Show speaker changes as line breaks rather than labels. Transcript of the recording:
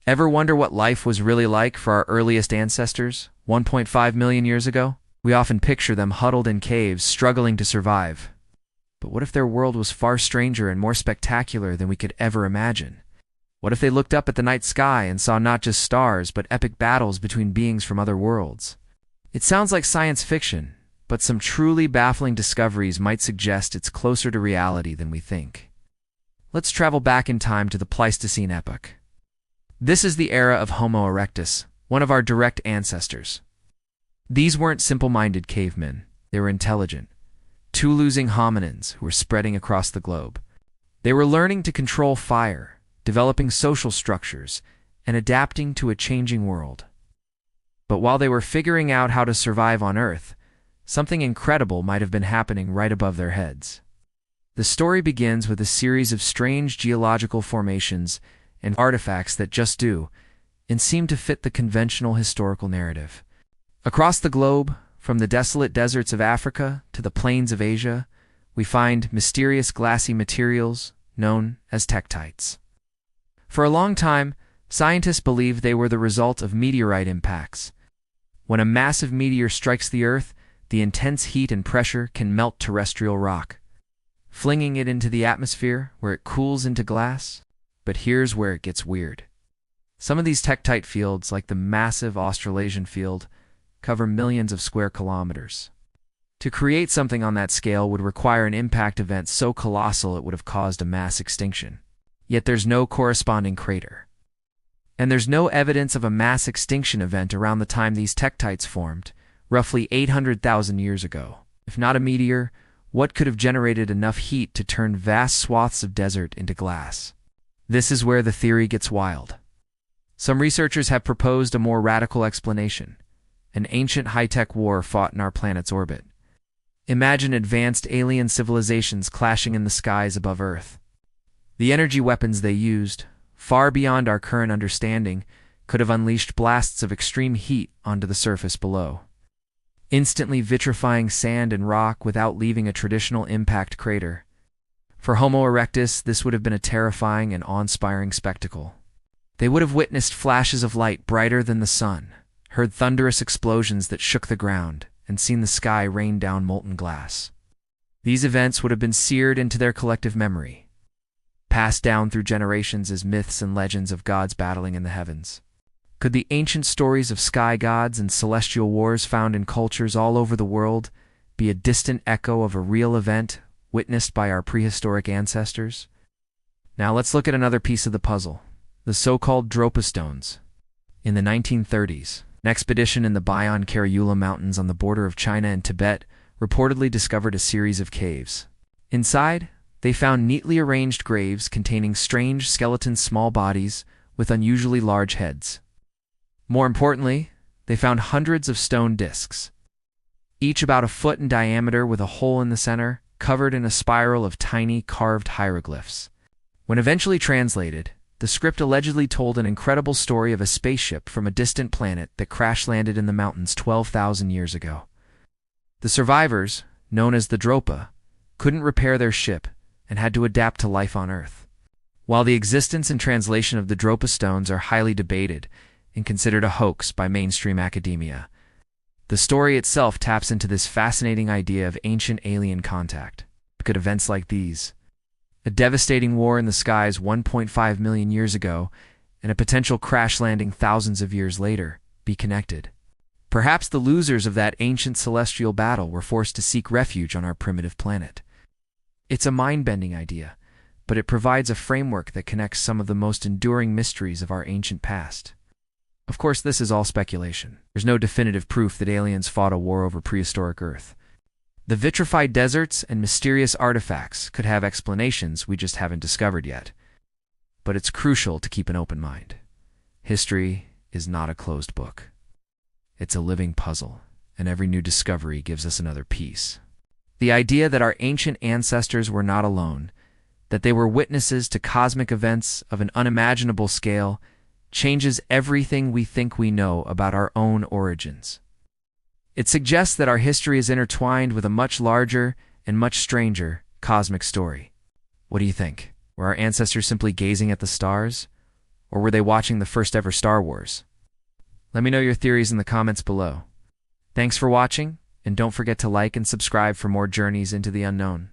Ever wonder what life was really like for our earliest ancestors, 1.5 million years ago? We often picture them huddled in caves, struggling to survive. But what if their world was far stranger and more spectacular than we could ever imagine? What if they looked up at the night sky and saw not just stars, but epic battles between beings from other worlds? It sounds like science fiction, but some truly baffling discoveries might suggest it's closer to reality than we think. Let's travel back in time to the Pleistocene epoch. This is the era of Homo erectus, one of our direct ancestors. These weren't simple-minded cavemen. They were intelligent, tool-using hominins who were spreading across the globe. They were learning to control fire, developing social structures, and adapting to a changing world. But while they were figuring out how to survive on Earth, something incredible might have been happening right above their heads. The story begins with a series of strange geological formations and artifacts that just do and seem to fit the conventional historical narrative. Across the globe, from the desolate deserts of Africa to the plains of Asia, we find mysterious glassy materials known as tektites. For a long time, scientists believed they were the result of meteorite impacts. When a massive meteor strikes the Earth, the intense heat and pressure can melt terrestrial rock, flinging it into the atmosphere where it cools into glass. But here's where it gets weird. Some of these tektite fields, like the massive Australasian field, cover millions of square kilometers. To create something on that scale would require an impact event so colossal it would have caused a mass extinction. Yet there's no corresponding crater. And there's no evidence of a mass extinction event around the time these tektites formed, roughly 800,000 years ago. If not a meteor, what could have generated enough heat to turn vast swaths of desert into glass? This is where the theory gets wild. Some researchers have proposed a more radical explanation: an ancient high-tech war fought in our planet's orbit. Imagine advanced alien civilizations clashing in the skies above Earth. The energy weapons they used, far beyond our current understanding, could have unleashed blasts of extreme heat onto the surface below, instantly vitrifying sand and rock without leaving a traditional impact crater. For Homo erectus, this would have been a terrifying and awe-inspiring spectacle. They would have witnessed flashes of light brighter than the sun, heard thunderous explosions that shook the ground, and seen the sky rain down molten glass. These events would have been seared into their collective memory, passed down through generations as myths and legends of gods battling in the heavens. Could the ancient stories of sky gods and celestial wars found in cultures all over the world be a distant echo of a real event witnessed by our prehistoric ancestors? Now let's look at another piece of the puzzle: the so-called Dropa stones. In the 1930s, an expedition in the Bayan-Karaula Mountains on the border of China and Tibet reportedly discovered a series of caves. Inside, they found neatly arranged graves containing strange skeleton small bodies with unusually large heads. More importantly, they found hundreds of stone discs, each about a foot in diameter with a hole in the center, covered in a spiral of tiny carved hieroglyphs. When eventually translated, the script allegedly told an incredible story of a spaceship from a distant planet that crash-landed in the mountains 12,000 years ago. The survivors, known as the Dropa, couldn't repair their ship and had to adapt to life on Earth. While the existence and translation of the Dropa stones are highly debated and considered a hoax by mainstream academia, the story itself taps into this fascinating idea of ancient alien contact. Could events like these, a devastating war in the skies 1.5 million years ago and a potential crash landing thousands of years later, be connected? Perhaps the losers of that ancient celestial battle were forced to seek refuge on our primitive planet. It's a mind-bending idea, but it provides a framework that connects some of the most enduring mysteries of our ancient past. Of course, this is all speculation. There's no definitive proof that aliens fought a war over prehistoric Earth. The vitrified deserts and mysterious artifacts could have explanations we just haven't discovered yet. But it's crucial to keep an open mind. History is not a closed book. It's a living puzzle, and every new discovery gives us another piece. The idea that our ancient ancestors were not alone, that they were witnesses to cosmic events of an unimaginable scale, changes everything we think we know about our own origins. It suggests that our history is intertwined with a much larger and much stranger cosmic story. What do you think? Were our ancestors simply gazing at the stars? Or were they watching the first ever Star Wars? Let me know your theories in the comments below. Thanks for watching, and don't forget to like and subscribe for more journeys into the unknown.